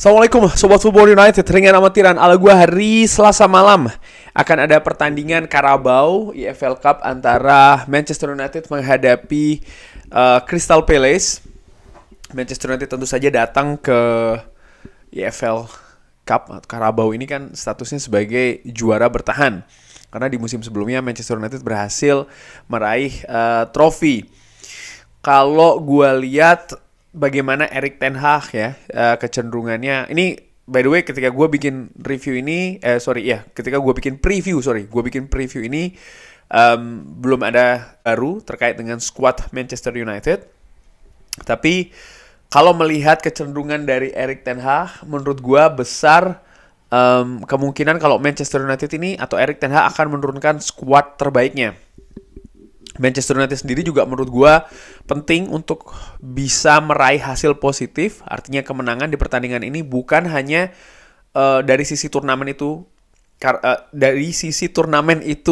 Assalamualaikum Sobat Football United. Ringan amatiran ala gua hari Selasa malam akan ada pertandingan Carabao EFL Cup antara Manchester United menghadapi Crystal Palace. Manchester United tentu saja datang ke EFL Cup atau Carabao ini kan statusnya sebagai juara bertahan. Karena di musim sebelumnya Manchester United berhasil meraih trofi. Kalau gua lihat bagaimana Erik ten Hag ya kecenderungannya ini, by the way, ketika gue bikin review ini ketika gue bikin preview ini belum ada baru terkait dengan squad Manchester United. Tapi kalau melihat kecenderungan dari Erik ten Hag, menurut gue besar kemungkinan kalau Manchester United ini atau Erik ten Hag akan menurunkan squad terbaiknya. Manchester United sendiri juga menurut gue penting untuk bisa meraih hasil positif. Artinya kemenangan di pertandingan ini bukan hanya dari sisi turnamen itu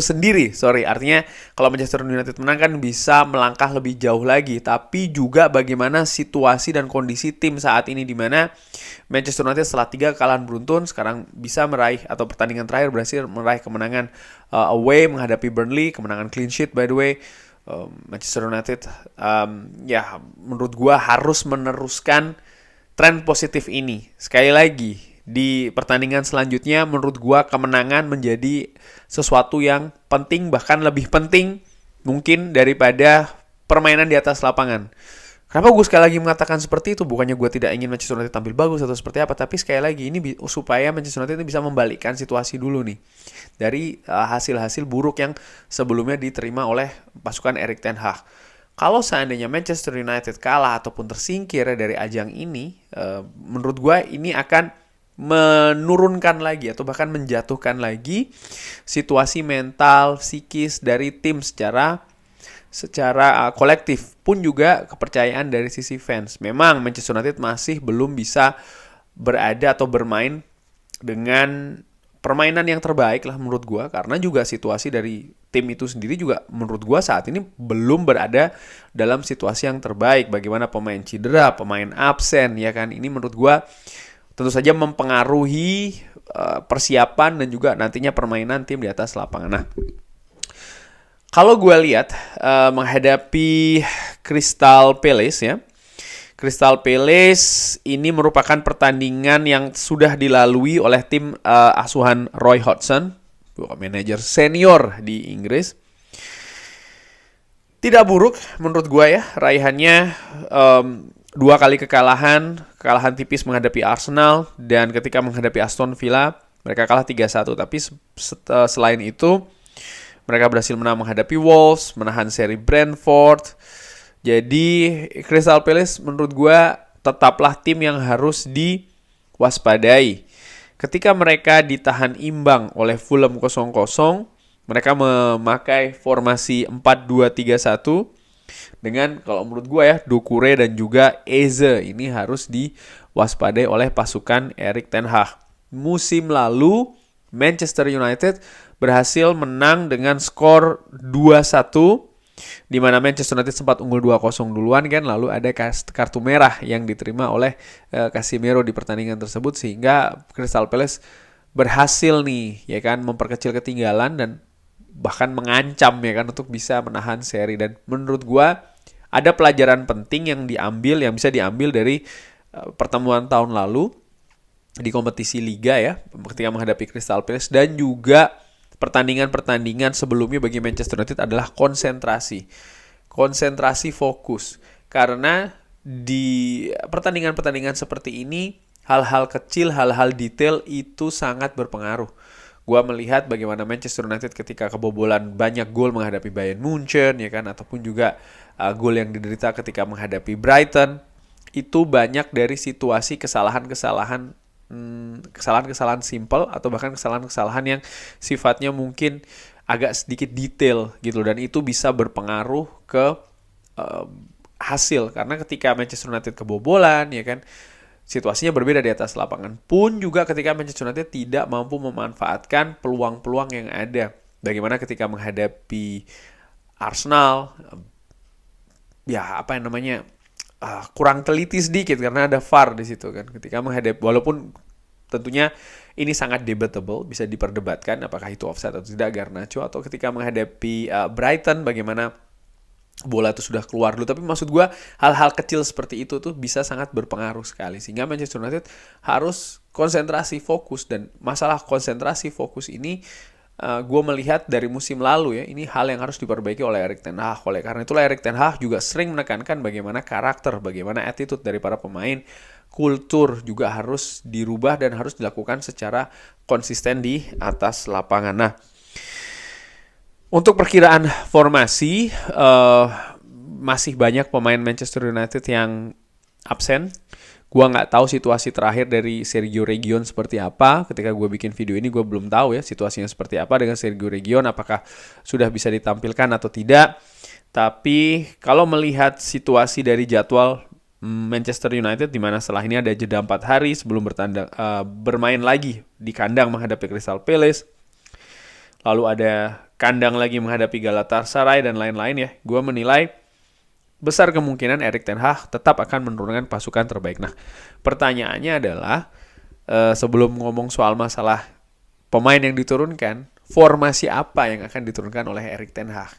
sendiri. Artinya kalau Manchester United menang kan bisa melangkah lebih jauh lagi. Tapi juga bagaimana situasi dan kondisi tim saat ini, di mana Manchester United setelah 3 kekalahan beruntun sekarang bisa meraih, atau pertandingan terakhir berhasil meraih kemenangan away menghadapi Burnley, kemenangan clean sheet by the way. Manchester United menurut gua harus meneruskan tren positif ini. Sekali lagi, di pertandingan selanjutnya menurut gua kemenangan menjadi sesuatu yang penting, bahkan lebih penting mungkin daripada permainan di atas lapangan. Kenapa gue sekali lagi mengatakan seperti itu? Bukannya gue tidak ingin Manchester United tampil bagus atau seperti apa, tapi sekali lagi ini supaya Manchester United ini bisa membalikkan situasi dulu nih dari hasil-hasil buruk yang sebelumnya diterima oleh pasukan Erik ten Hag. Kalau seandainya Manchester United kalah ataupun tersingkir dari ajang ini, menurut gue ini akan menurunkan lagi atau bahkan menjatuhkan lagi situasi mental, psikis dari tim secara kolektif, pun juga kepercayaan dari sisi fans. Memang Manchester United masih belum bisa berada atau bermain dengan permainan yang terbaik lah menurut gua, karena juga situasi dari tim itu sendiri juga menurut gua saat ini belum berada dalam situasi yang terbaik. Bagaimana pemain cedera, pemain absen, ya kan, ini menurut gua tentu saja mempengaruhi persiapan dan juga nantinya permainan tim di atas lapangan. Nah, kalau gue lihat menghadapi Crystal Palace ya, Crystal Palace ini merupakan pertandingan yang sudah dilalui oleh tim asuhan Roy Hodgson, manajer senior di Inggris. Tidak buruk menurut gue ya raihannya, 2 kali kekalahan tipis menghadapi Arsenal, dan ketika menghadapi Aston Villa mereka kalah 3-1. Tapi selain itu mereka berhasil menang menghadapi Wolves, menahan seri Brentford. Jadi Crystal Palace menurut gue tetaplah tim yang harus diwaspadai. Ketika mereka ditahan imbang oleh Fulham 0-0, mereka memakai formasi 4-2-3-1 dengan, kalau menurut gue ya, Doucouré dan juga Eze. Ini harus diwaspadai oleh pasukan Erik ten Hag. Musim lalu Manchester United berhasil menang dengan skor 2-1, di mana Manchester United sempat unggul 2-0 duluan kan, lalu ada kartu merah yang diterima oleh Casemiro di pertandingan tersebut, sehingga Crystal Palace berhasil nih ya kan memperkecil ketinggalan dan bahkan mengancam ya kan untuk bisa menahan seri. Dan menurut gua ada pelajaran penting yang bisa diambil dari pertemuan tahun lalu di kompetisi liga ya, ketika menghadapi Crystal Palace, dan juga pertandingan-pertandingan sebelumnya bagi Manchester United adalah konsentrasi fokus. Karena di pertandingan-pertandingan seperti ini hal-hal kecil, hal-hal detail itu sangat berpengaruh. Gua melihat bagaimana Manchester United ketika kebobolan banyak gol menghadapi Bayern Munchen ya kan, ataupun juga gol yang diderita ketika menghadapi Brighton, itu banyak dari situasi kesalahan-kesalahan simple atau bahkan kesalahan-kesalahan yang sifatnya mungkin agak sedikit detail gitu, dan itu bisa berpengaruh ke hasil. Karena ketika Manchester United kebobolan ya kan, situasinya berbeda di atas lapangan. Pun juga ketika Manchester United tidak mampu memanfaatkan peluang-peluang yang ada. Bagaimana ketika menghadapi Arsenal, kurang teliti sedikit karena ada VAR di situ kan ketika menghadapi, walaupun tentunya ini sangat debatable, bisa diperdebatkan apakah itu offside atau tidak Garnacho, atau ketika menghadapi Brighton bagaimana bola itu sudah keluar dulu. Tapi maksud gue hal-hal kecil seperti itu tuh bisa sangat berpengaruh sekali, sehingga Manchester United harus konsentrasi fokus. Dan masalah konsentrasi fokus ini gue melihat dari musim lalu ya, ini hal yang harus diperbaiki oleh Erik ten Hag. Oleh karena itulah Erik ten Hag juga sering menekankan bagaimana karakter, bagaimana attitude dari para pemain, kultur juga harus dirubah dan harus dilakukan secara konsisten di atas lapangan. Nah, untuk perkiraan formasi, masih banyak pemain Manchester United yang absen. Gua nggak tahu situasi terakhir dari Sergio Reguilon seperti apa. Ketika gue bikin video ini, gue belum tahu ya situasinya seperti apa dengan Sergio Reguilon. Apakah sudah bisa ditampilkan atau tidak. Tapi kalau melihat situasi dari jadwal Manchester United, di mana setelah ini ada jeda 4 hari sebelum bermain lagi di kandang menghadapi Crystal Palace. Lalu ada kandang lagi menghadapi Galatasaray dan lain-lain ya. Gue menilai besar kemungkinan Erik ten Hag tetap akan menurunkan pasukan terbaik. Nah, pertanyaannya adalah sebelum ngomong soal masalah pemain yang diturunkan, formasi apa yang akan diturunkan oleh Erik ten Hag?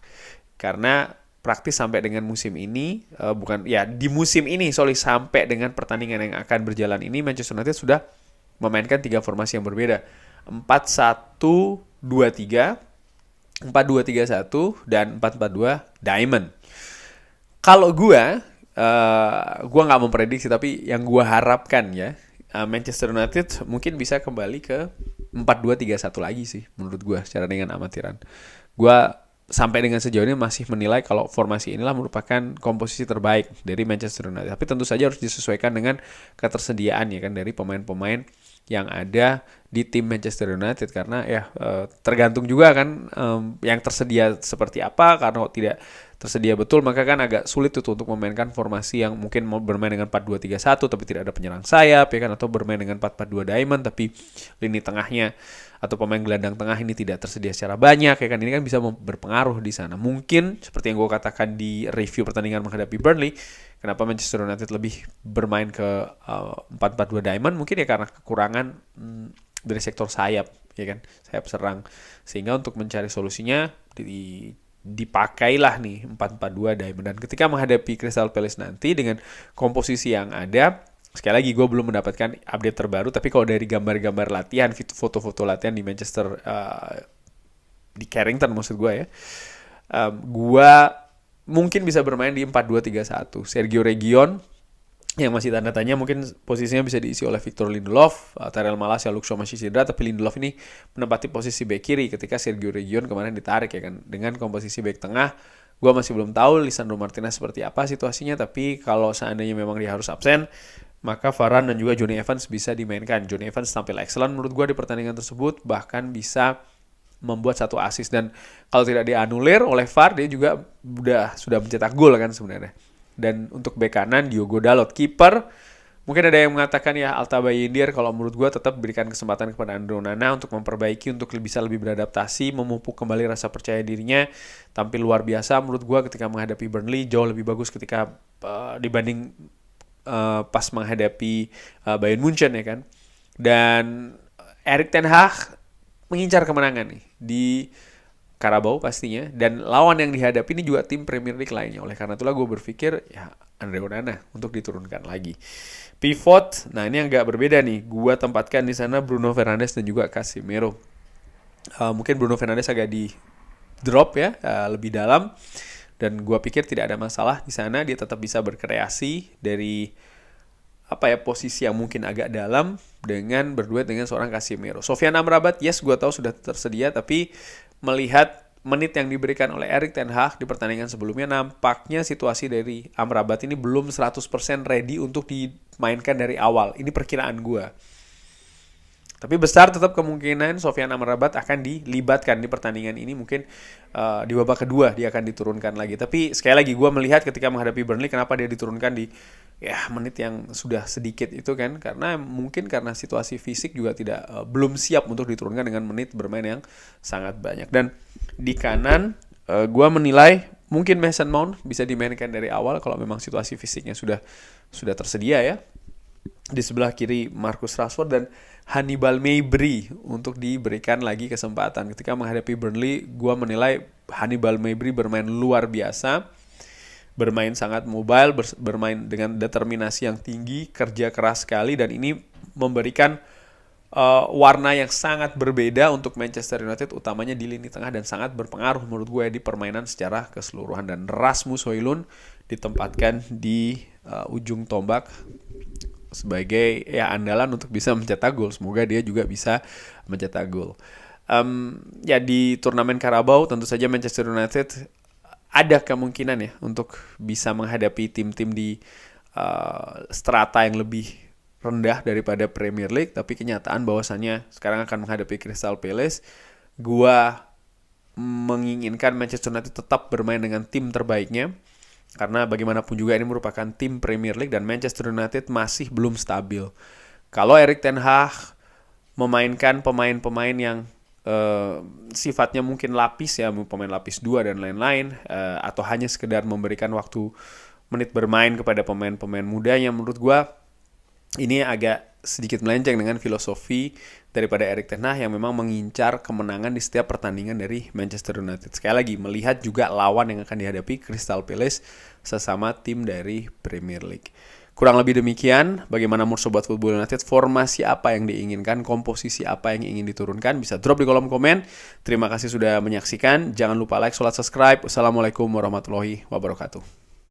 Karena praktis sampai dengan musim ini, di musim ini, sampai dengan pertandingan yang akan berjalan ini, Manchester United sudah memainkan 3 formasi yang berbeda. 4-1-2-3, 4-2-3-1, dan 4-4-2 Diamond. Kalau gue nggak memprediksi, tapi yang gue harapkan ya, Manchester United mungkin bisa kembali ke 4-2-3-1 lagi sih, menurut gue secara dengan amatiran. Gue sampai dengan sejauh ini masih menilai kalau formasi inilah merupakan komposisi terbaik dari Manchester United. Tapi tentu saja harus disesuaikan dengan ketersediaan ya kan dari pemain-pemain yang ada di tim Manchester United, karena ya tergantung juga kan yang tersedia seperti apa. Karena kalau tidak tersedia betul, maka kan agak sulit itu untuk memainkan formasi yang mungkin mau bermain dengan 4-2-3-1 tapi tidak ada penyerang sayap ya kan, atau bermain dengan 4-4-2 Diamond tapi lini tengahnya atau pemain gelandang tengah ini tidak tersedia secara banyak ya kan. Ini kan bisa berpengaruh di sana. Mungkin seperti yang gue katakan di review pertandingan menghadapi Burnley, kenapa Manchester United lebih bermain ke 4-4-2 Diamond, mungkin ya karena kekurangan dari sektor sayap ya kan, sayap serang, sehingga untuk mencari solusinya dipakailah nih 4-4-2 Diamond. Dan ketika menghadapi Crystal Palace nanti dengan komposisi yang ada, sekali lagi gue belum mendapatkan update terbaru, tapi kalau dari gambar-gambar latihan, foto-foto latihan di Manchester, di Carrington maksud gue ya, gue mungkin bisa bermain di 4-2-3-1. Sergio Reguilon yang masih tanda tanya, mungkin posisinya bisa diisi oleh Victor Lindelof, Tyrell Malacia, Luke Shaw masih cedera, tapi Lindelof ini menempati posisi bek kiri ketika Sergio Reguilon kemarin ditarik ya kan. Dengan komposisi bek tengah, gue masih belum tahu Lisandro Martinez seperti apa situasinya, tapi kalau seandainya memang dia harus absen, maka Varane dan juga Johnny Evans bisa dimainkan. Johnny Evans tampil excellent menurut gue di pertandingan tersebut, bahkan bisa membuat 1 assist, dan kalau tidak dianulir oleh VAR, dia juga sudah mencetak gol kan sebenarnya. Dan untuk bek kanan Diogo Dalot. Kiper, mungkin ada yang mengatakan ya Altaba Yendir. Kalau menurut gue tetap berikan kesempatan kepada Andro Onana untuk memperbaiki, untuk bisa lebih beradaptasi, memupuk kembali rasa percaya dirinya. Tampil luar biasa menurut gue ketika menghadapi Burnley, jauh lebih bagus ketika dibanding pas menghadapi Bayern Munchen ya kan. Dan Erik ten Hag mengincar kemenangan nih di Carabao pastinya, dan lawan yang dihadapi ini juga tim Premier League lainnya. Oleh karena itulah gue berpikir ya Andre Onana untuk diturunkan lagi. Pivot, nah ini agak berbeda nih. Gue tempatkan di sana Bruno Fernandes dan juga Casemiro. Mungkin Bruno Fernandes agak di drop ya, lebih dalam, dan gue pikir tidak ada masalah di sana. Dia tetap bisa berkreasi dari posisi yang mungkin agak dalam dengan berduet dengan seorang Casemiro. Sofyan Amrabat, yes gue tahu sudah tersedia, tapi melihat menit yang diberikan oleh Erik ten Hag di pertandingan sebelumnya, nampaknya situasi dari Amrabat ini belum 100% ready untuk dimainkan dari awal. Ini perkiraan gue. Tapi besar tetap kemungkinan Sofyan Amrabat akan dilibatkan di pertandingan ini. Mungkin di babak kedua dia akan diturunkan lagi. Tapi sekali lagi gue melihat ketika menghadapi Burnley, kenapa dia diturunkan di menit yang sudah sedikit itu kan, karena mungkin karena situasi fisik juga belum siap untuk diturunkan dengan menit bermain yang sangat banyak. Dan di kanan gue menilai Mungkin Mason Mount bisa dimainkan dari awal kalau memang situasi fisiknya sudah tersedia ya. Di sebelah kiri Marcus Rashford dan Hannibal Mejbri untuk diberikan lagi kesempatan. Ketika menghadapi Burnley, gue menilai Hannibal Mejbri bermain luar biasa, bermain sangat mobile, bermain dengan determinasi yang tinggi, kerja keras sekali, dan ini memberikan warna yang sangat berbeda untuk Manchester United, utamanya di lini tengah, dan sangat berpengaruh menurut gue di permainan secara keseluruhan. Dan Rasmus Højlund ditempatkan di ujung tombak sebagai ya andalan untuk bisa mencetak gol. Semoga dia juga bisa mencetak gol. Ya di turnamen Carabao tentu saja Manchester United ada kemungkinan ya untuk bisa menghadapi tim-tim di strata yang lebih rendah daripada Premier League, tapi kenyataan bahwasannya sekarang akan menghadapi Crystal Palace. Gua menginginkan Manchester United tetap bermain dengan tim terbaiknya, karena bagaimanapun juga ini merupakan tim Premier League dan Manchester United masih belum stabil. Kalau Erik ten Hag memainkan pemain-pemain yang sifatnya mungkin lapis ya, pemain lapis 2 dan lain-lain, atau hanya sekedar memberikan waktu menit bermain kepada pemain-pemain mudanya, menurut gue ini agak sedikit melenceng dengan filosofi daripada Erik ten Hag yang memang mengincar kemenangan di setiap pertandingan dari Manchester United. Sekali lagi, melihat juga lawan yang akan dihadapi Crystal Palace, sesama tim dari Premier League. Kurang lebih demikian, bagaimana menurut Sobat Football United, formasi apa yang diinginkan, komposisi apa yang ingin diturunkan, bisa drop di kolom komen. Terima kasih sudah menyaksikan, jangan lupa like, subscribe. Wassalamualaikum warahmatullahi wabarakatuh.